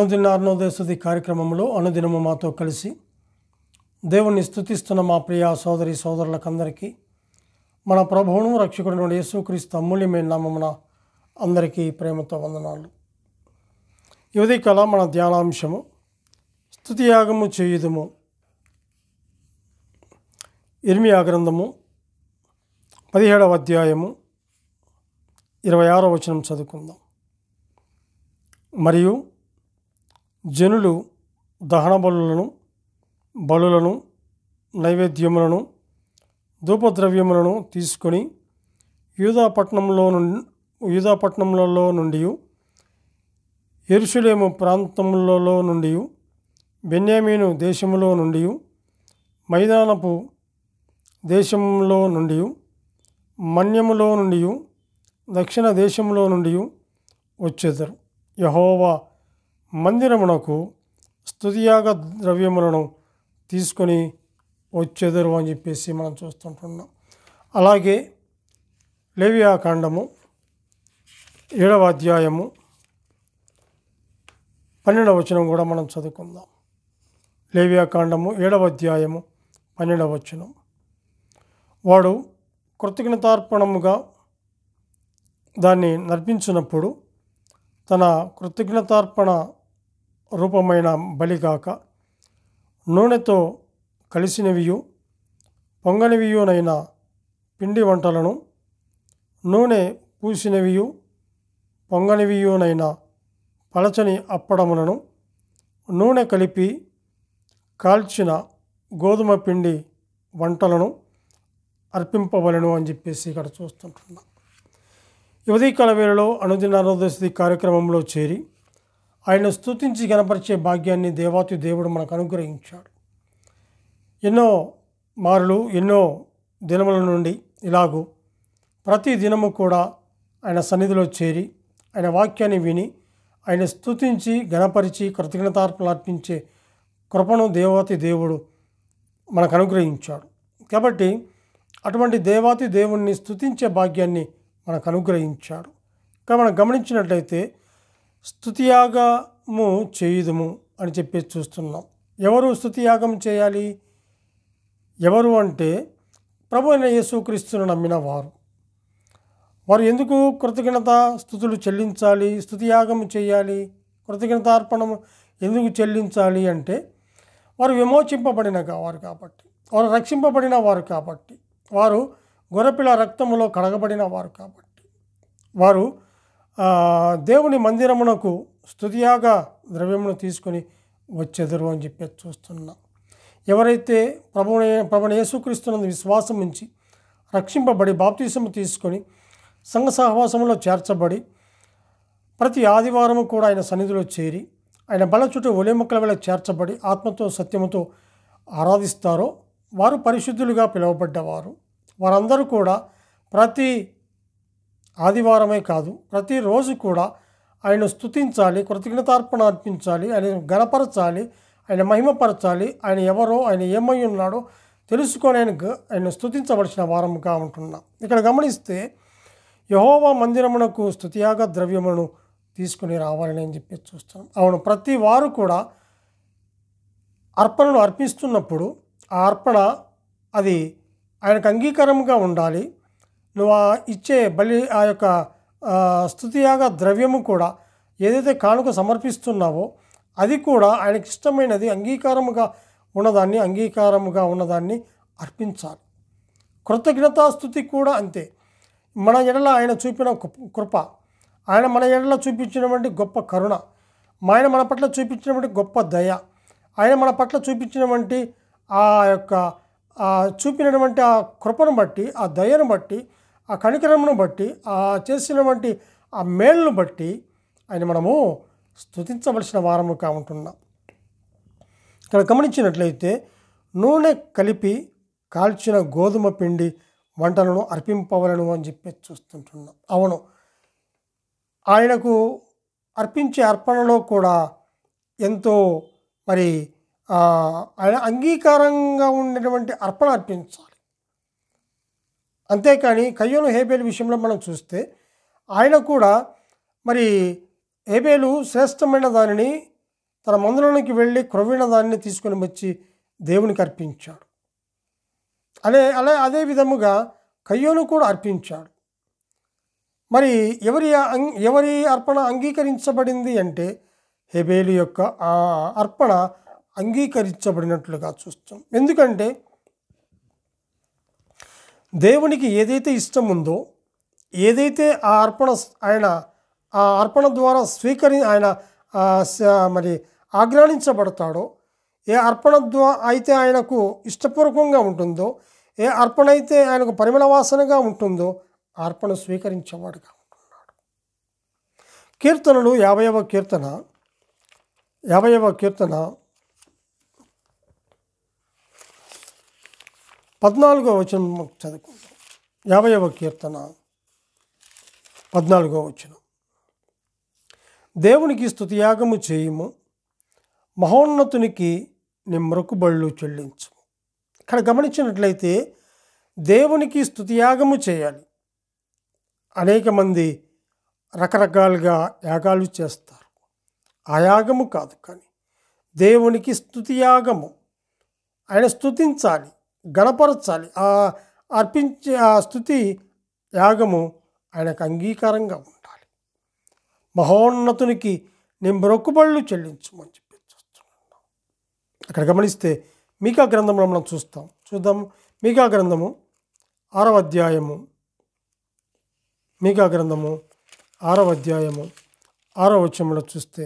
అనుదిన అరుణోదయ కార్యక్రమంలో అనుదినము మాతో కలిసి దేవుణ్ణి స్తుతిస్తున్న మా ప్రియ సోదరి సోదరులకందరికీ మన ప్రభువును రక్షకుడైన యేసుక్రీస్తు అమూల్యమైన నామమున అందరికీ ప్రేమతో వందనాలు. ఈ ఉదయకాల మన ధ్యానాంశము స్తుతియాగము చేయుదుము. ఇర్మియా గ్రంథము 17వ అధ్యాయము 26వ వచనం చదువుకుందాం. మరియు జనులు దహన బలులను నైవేద్యములను ధూపద్రవ్యములను తీసుకొని యూదాపట్నములలో నుండి యెరూషలేము ప్రాంతములలో నుండి బెన్యామీను దేశములో నుండి మైదానపు దేశంలో నుండి మన్యములో నుండి దక్షిణ దేశంలో నుండి వచ్చేదరు. యెహోవా మందిరమునకు స్తుతియాగ ద్రవ్యములను తీసుకొని వచ్చేదరు అని చెప్పేసి మనం చూస్తుంటున్నాం. అలాగే లేవియాకాండము 7వ అధ్యాయము 12వ వచనం కూడా మనం చదువుకుందాం. లేవియాకాండము 7వ అధ్యాయము 12వ వచనం. వాడు కృతజ్ఞతార్పణముగా దాన్ని నర్పించినప్పుడు తన కృతజ్ఞతార్పణ రూపమైన బలిగాక నూనెతో కలిసినవియు పొంగనివియునైన పిండి వంటలను, నూనె పూసినవియు పొంగనివియునైన పలచని అప్పడములను, నూనె కలిపి కాల్చిన గోధుమ పిండి వంటలను అర్పింపవలను అని చెప్పేసి ఇక్కడ చూస్తుంటున్నాం. ఈ ఉదయకాల వేళలో అనుదిన అరుణోదయ కార్యక్రమంలో చేరి ఆయన స్తుతించి గణపరిచే భాగ్యాన్ని దేవాతి దేవుడు మనకు అనుగ్రహించాడు. ఎన్నో మారులు ఎన్నో దినముల నుండి ఇలాగూ ప్రతి దినము కూడా ఆయన సన్నిధిలో చేరి ఆయన వాక్యాన్ని విని ఆయన స్తుతించి గణపరిచి కృతజ్ఞతార్పణలు అర్పించే కృపను దేవాతి దేవుడు మనకు అనుగ్రహించాడు. కాబట్టి అటువంటి దేవాతి దేవుణ్ణి స్తుతించే భాగ్యాన్ని మనకు అనుగ్రహించాడు. ఇక్కడ మనం గమనించినట్లయితే స్తుతియాగము చేయుదుము అని చెప్పేసి చూస్తున్నాం. ఎవరు స్తుతియాగం చేయాలి? ఎవరు అంటే ప్రభు అయిన యేసుక్రీస్తును నమ్మిన వారు ఎందుకు కృతజ్ఞత స్తుతులు చెల్లించాలి, స్తుతియాగం చేయాలి, కృతజ్ఞతార్పణము ఎందుకు చెల్లించాలి అంటే వారు విమోచింపబడిన వారు కాబట్టి, వారు రక్షింపబడిన వారు కాబట్టి, వారు గొర్రెపిల్ల రక్తములో కడగబడిన వారు కాబట్టి, వారు దేవుని మందిరమునకు స్తుతియాగ ద్రవ్యమును తీసుకొని వచ్చేదరు అని చెప్పి చూస్తున్నాం. ఎవరైతే ప్రభుని యేసుక్రీస్తునందు విశ్వాసం ఉంచి రక్షింపబడి బాప్తిసము తీసుకొని సంఘ సహవాసంలో చేర్చబడి ప్రతి ఆదివారము కూడా ఆయన సన్నిధిలో చేరి ఆయన బల చుట్టూ ఒలిముక్కల వేళ చేర్చబడి ఆత్మతో సత్యముతో ఆరాధిస్తారో వారు పరిశుద్ధులుగా పిలువబడ్డవారు. వారందరూ కూడా ప్రతి ఆదివారమే కాదు ప్రతిరోజు కూడా ఆయన స్తుతించాలి, కృతజ్ఞతార్పణ అర్పించాలి, ఆయన గణపరచాలి, ఆయన మహిమపరచాలి. ఆయన ఎవరో ఆయన ఏమై ఉన్నాడో తెలుసుకొని ఆయన స్తుతించవలసిన వారముగా ఉంటున్నాం. ఇక్కడ గమనిస్తే యెహోవా మందిరమునకు స్తుతియాగ ద్రవ్యములను తీసుకుని రావాలని అని చెప్పి చూస్తాం. అవును, ప్రతి వారు కూడా అర్పణను అర్పిస్తున్నప్పుడు ఆ అర్పణ అది ఆయనకు అంగీకారంగా ఉండాలి. నువ్వు ఇచ్చే బలి ఆ యొక్క స్తుతియాగ ద్రవ్యము కూడా ఏదైతే కానుక సమర్పిస్తున్నావో అది కూడా ఆయనకి ఇష్టమైనది అంగీకారముగా ఉన్నదాన్ని అర్పించాలి. కృతజ్ఞతాస్తుతి కూడా అంతే. మన ఎడల ఆయన చూపిన కృప, ఆయన మన ఎడల చూపించినటువంటి గొప్ప కరుణ, ఆయన మన పట్ల చూపించినటువంటి గొప్ప దయ, ఆయన మన పట్ల చూపించినటువంటి ఆ యొక్క చూపినటువంటి ఆ కృపను బట్టి, ఆ దయను బట్టి, ఆ కనికరమును బట్టి, ఆ చేసినటువంటి ఆ మేలును బట్టి ఆయన మనము స్తుతించవలసిన వారముగా ఉంటున్నాం. ఇక్కడ గమనించినట్లయితే నూనె కలిపి కాల్చిన గోధుమ పిండి వంటలను అర్పింపవలను అని చెప్పి చూస్తుంటున్నాం. అవును, ఆయనకు అర్పించే అర్పణలో కూడా ఎంతో మరి ఆయన అంగీకారంగా ఉండేటువంటి అర్పణ అర్పించాలి. అంతేకాని కయ్యోను హేబేలు విషయంలో మనం చూస్తే ఆయన కూడా మరి హేబేలు శ్రేష్టమైన దానిని తన మందిరానికి వెళ్ళి క్రొవ్విన దాన్ని తీసుకొని వచ్చి దేవునికి అర్పించాడు. అదే విధముగా కయ్యోను కూడా అర్పించాడు. మరి ఎవరి అర్పణ అంగీకరించబడింది అంటే హేబేలు యొక్క ఆ అర్పణ అంగీకరించబడినట్లుగా చూస్తాం. ఎందుకంటే దేవునికి ఏదైతే ఇష్టం ఉందో, ఏదైతే ఆ అర్పణ ద్వారా ఆయన మరి ఆజ్ఞానించబడతాడో, ఏ అర్పణ అయితే ఆయనకు ఇష్టపూర్వకంగా ఉంటుందో, ఏ అర్పణ అయితే ఆయనకు పరిమళ వాసనగా ఉంటుందో ఆ అర్పణ స్వీకరించేవాడుగా ఉంటున్నాడు. కీర్తనలు 50వ కీర్తన 14వ వచనం చదువుకుందాం. 50వ కీర్తన 14వ వచనం. దేవునికి స్తుతియాగము చేయుము, మహోన్నతునికి నీ మొక్కుబళ్ళు చెల్లించు. ఇక్కడ గమనించినట్లయితే దేవునికి స్తుతియాగము చేయాలి. అనేక మంది రకరకాలుగా యాగాలు చేస్తారు. ఆ యాగము కాదు, కానీ దేవునికి స్తుతియాగము, ఆయన స్తుతించాలి, గణపరచాలి. అర్పించే ఆ స్తుతి యాగము ఆయనకు అంగీకారంగా ఉండాలి. మహోన్నతునికి నీ మొక్కుబళ్ళు చెల్లించమని చెప్పి చూస్తున్నాం. అక్కడ గమనిస్తే మీకా గ్రంథంలో మనం చూద్దాం. మీకా గ్రంథము 6వ అధ్యాయము 6వ వచనంలో చూస్తే,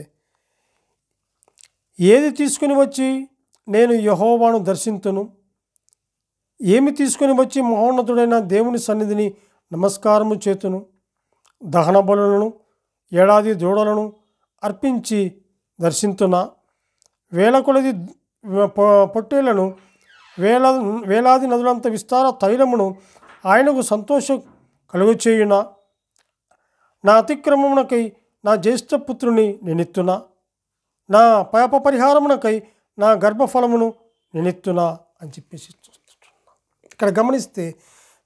ఏది తీసుకుని వచ్చి నేను యెహోవాను దర్శింతును, ఏమి తీసుకొని వచ్చి మహోన్నతుడైన దేవుని సన్నిధిని నమస్కారము చేతును, దహన బలులను ఏడాది దూడలను అర్పించి దర్శింతున్నా, వేల కొలది పొట్టేళ్లను వేలాది నదులంత విస్తార తైలమును ఆయనకు సంతోషం కలుగచేయునా, నా అతిక్రమమునకై నా జ్యేష్ఠపుత్రుని నేనెత్తునా, నా పాప పరిహారమునకై నా గర్భఫలమును నేనెత్తునా అని చెప్పేసి చూస్తున్నాం. ఇక్కడ గమనిస్తే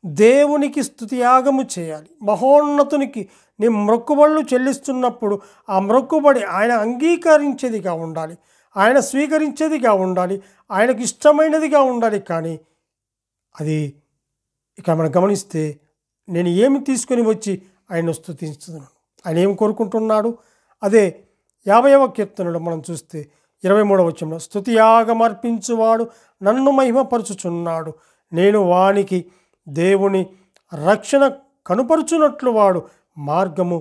దేవునికి స్తుతియాగము చేయాలి. మహోన్నతునికి నీ మొక్కుబళ్ళు చెల్లిస్తున్నప్పుడు ఆ మొక్కుబడి ఆయన అంగీకరించేదిగా ఉండాలి, ఆయన స్వీకరించేదిగా ఉండాలి, ఆయనకు ఇష్టమైనదిగా ఉండాలి. కానీ అది ఇక్కడ మనం గమనిస్తే, నేను ఏమి తీసుకొని వచ్చి ఆయన స్తుతిస్తున్నాను, ఆయన ఏం కోరుకుంటున్నాడు? అదే 50వ కీర్తనలో మనం చూస్తే 23వ వచనంలో, స్తుతియాగమర్పించువాడు నన్ను మహిమపరచుచున్నాడు, నేను వానికి దేవుని రక్షణ కనుపరుచున్నట్లు వాడు మార్గము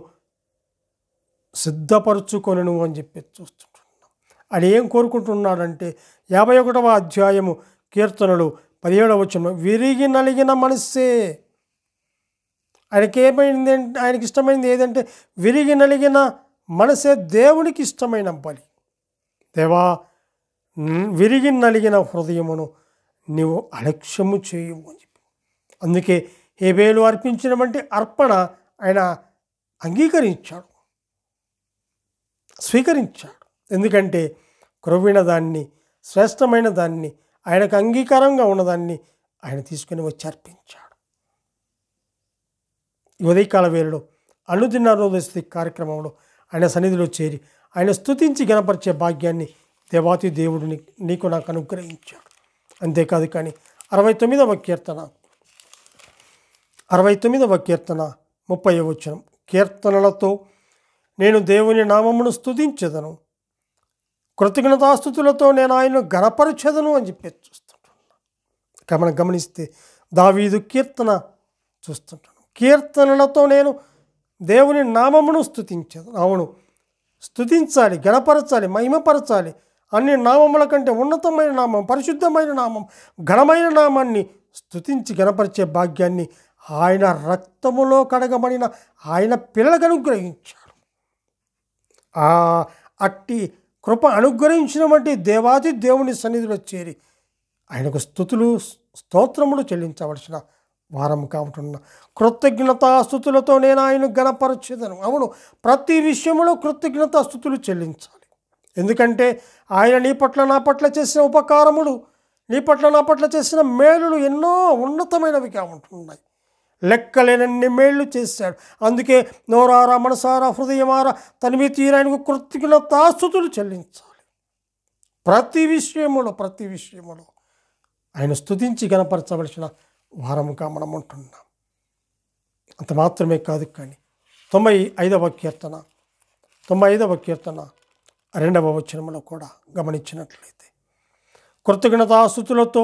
సిద్ధపరచుకొనెను అని చెప్పి చూస్తుంటున్నాం. ఆయన ఏం కోరుకుంటున్నాడంటే 51వ అధ్యాయము కీర్తనలు 17వ వచనం, విరిగి నలిగిన మనస్సే. ఆయనకి ఇష్టమైనది ఏదంటే విరిగి నలిగిన మనసే దేవునికి ఇష్టమైన బలి. దేవా, విరిగి నలిగిన హృదయమును నీవు అలక్ష్యము చేయవు అని చెప్పి, అందుకే హేబేలు అర్పించినటువంటి అర్పణ ఆయన అంగీకరించాడు, స్వీకరించాడు. ఎందుకంటే క్రొవ్విన దాన్ని, శ్రేష్టమైన దాన్ని, ఆయనకు అంగీకారంగా ఉన్నదాన్ని ఆయన తీసుకుని వచ్చి అర్పించాడు. ఉదయకాల వేళలో అనుదిన రోదస్తి కార్యక్రమంలో ఆయన సన్నిధిలో చేరి ఆయన స్తుతించి గణపరిచే భాగ్యాన్ని దేవాతి దేవుడిని నీకు నాకు అనుగ్రహించాడు. అంతేకాదు, కానీ 69వ కీర్తన 30వ వచనం, కీర్తనలతో నేను దేవుని నామమును స్తుతించెదను, కృతజ్ఞతాస్తుతులతో నేను ఆయనను గణపరచెదను అని చెప్పి చూస్తుంటున్నాను. మనం గమనిస్తే దావీదు కీర్తన చూస్తుంటాను, కీర్తనలతో నేను దేవుని నామమును స్తుతించెదను. అవును, స్తుతించాలి, గణపరచాలి, మహిమపరచాలి. అన్ని నామముల కంటే ఉన్నతమైన నామం, పరిశుద్ధమైన నామం, ఘనమైన నామాన్ని స్తుతించి గణపరిచే భాగ్యాన్ని ఆయన రక్తములో కడగబడిన ఆయన పిల్లలకు అనుగ్రహించాడు. అట్టి కృప అనుగ్రహించినటువంటి దేవాది దేవుని సన్నిధిలో చేరి ఆయనకు స్తుతులు స్తోత్రములు చెల్లించవలసిన వారం కావుతున్న కృతజ్ఞతాస్తుతులతో నేను ఆయన గణపరచెదను. అవును, ప్రతి విషయంలో కృతజ్ఞతాస్తుతులు చెల్లించాలి. ఎందుకంటే ఆయన నీ పట్ల నా పట్ల చేసిన ఉపకారములు, నీ పట్ల నా పట్ల చేసిన మేలులు ఎన్నో ఉన్నతమైనవిగా ఉంటున్నాయి. లెక్కలేనన్ని మేళ్లు చేశాడు. అందుకే నోరారా, మనసారా, హృదయమారా తనివి తీరానికి కృతజ్ఞతాస్తుతులు చెల్లించాలి. ప్రతి విషయములో ఆయన స్తుతించి గణపరచవలసిన వారముగా మనం ఉంటున్నాం. అంత మాత్రమే కాదు, కానీ 95వ కీర్తన 2వ వచనములో కూడా గమనించినట్లయితే, కృతజ్ఞతాస్తుతులతో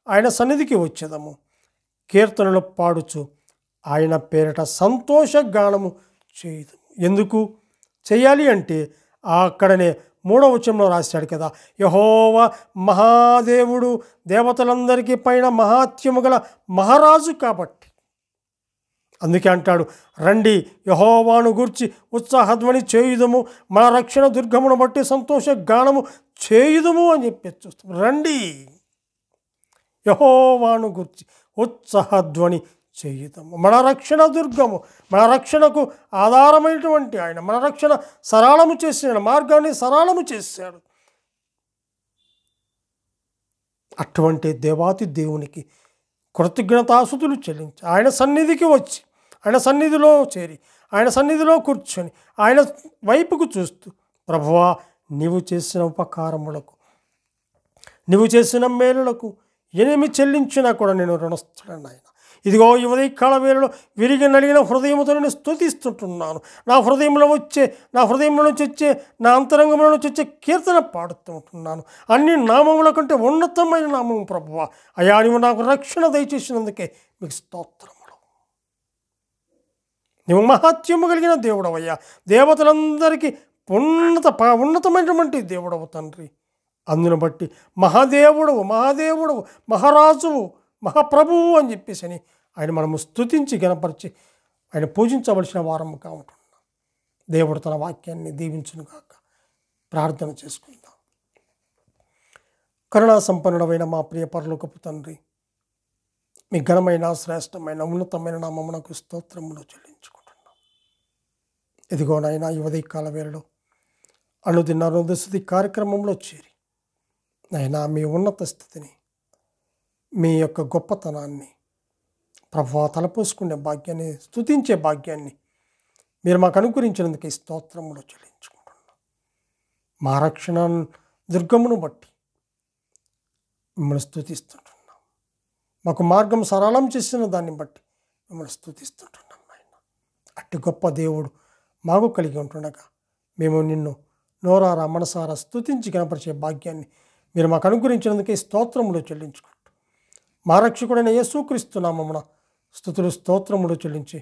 ఆయన సన్నిధికి వచ్చేదము, కీర్తనలు పాడుచు ఆయన పేరిట సంతోష గానము చేయదు. ఎందుకు చేయాలి అంటే అక్కడనే 3వ వచనంలో రాశాడు కదా, యెహోవా మహాదేవుడు, దేవతలందరికీ పైన మహాత్యము గల మహారాజు కాబట్టి. అందుకే అంటాడు, రండి యెహోవాను గూర్చి ఉత్సాహధ్వని చేయుదము, మన రక్షణ దుర్గమును బట్టి సంతోష గానము చేయుదము అని చెప్పి చూస్తాం. రండి యెహోవాను గూర్చి ఉత్సాహధ్వని చేయుదము. మన రక్షణ దుర్గము, మన రక్షణకు ఆధారమైనటువంటి ఆయన మన రక్షణ సరళము చేసిన మార్గాన్ని సరళము చేశాడు. అటువంటి దేవాతి దేవునికి కృతజ్ఞతాస్తుతులు చెల్లించి ఆయన సన్నిధికి వచ్చి, ఆయన సన్నిధిలో చేరి, ఆయన సన్నిధిలో కూర్చొని, ఆయన వైపుకు చూస్తూ, ప్రభువా నీవు చేసిన ఉపకారములకు, నీవు చేసిన మేలులకు ఏమి చెల్లించినా కూడా నేను రుణస్థుడను ఆయన. ఇదిగో ఈ ఉదయకాల వేళలో విరిగి నలిగిన హృదయముతో నేను స్తుతిస్తుంటున్నాను. నా హృదయంలో నుంచి వచ్చే నా అంతరంగంలో నుంచి వచ్చే కీర్తన పాడుతూ ఉంటున్నాను. అన్ని నామముల కంటే ఉన్నతమైన నామము ప్రభువా, అయా నీవు నాకు రక్షణ దయచేసినందుకే మీకు స్తోత్రములు. నీవు మహాత్యము కలిగిన దేవుడవయ్యా, దేవతలందరికీ ఉన్నతమైనటువంటి దేవుడవు తండ్రి. అందును బట్టి మహాదేవుడవు, మహారాజువు, మహాప్రభువు అని చెప్పేసి ఆయన మనము స్తుతించి గణపరిచి ఆయన పూజించవలసిన వారముగా ఉంటున్నాం. దేవుడు తన వాక్యాన్ని దీవించును గాక. ప్రార్థన చేసుకుందాం. కరుణా సంపన్నుడమైన మా ప్రియ పరలోకపు తండ్రి, మీ ఘనమైన శ్రేష్టమైన ఉన్నతమైన నామమునకు స్తోత్రములు చెల్లించుకుంటున్నాం. ఇదిగో నాయన ఈ ఉదయకాల వేళలో అనుదిన స్తుతి కార్యక్రమంలో చేరి నాయన మీ ఉన్నత స్థితిని, మీ యొక్క గొప్పతనాన్ని ప్రభువా తలపోసుకునే భాగ్యాన్ని, స్తుతించే భాగ్యాన్ని మీరు మాకు అనుగ్రహించినందుకు ఈ స్తోత్రములు చెల్లించుకుంటున్నాం. మా రక్షణ దుర్గమును బట్టి మిమ్మల్ని స్తుతిస్తుంటున్నాం. మాకు మార్గం సరళం చేసిన దాన్ని బట్టి మిమ్మల్ని స్తుతిస్తుంటున్నాం. ఆయన అట్టి గొప్ప దేవుడు మాకు కలిగి ఉంటుండగా మేము నిన్ను నోరారా మనసారా స్తుతించి కనపరిచే భాగ్యాన్ని మీరు మాకు అనుగ్రహించినందుకే స్తోత్రములు చెల్లించుకుంటాం. మా రక్షకుడైన యేసుక్రీస్తు నామమున స్తుతులు స్తోత్రములు చెల్లించి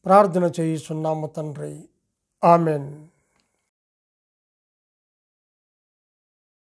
ప్రార్థన చేయుచున్నాము తండ్రి. ఆమెన్.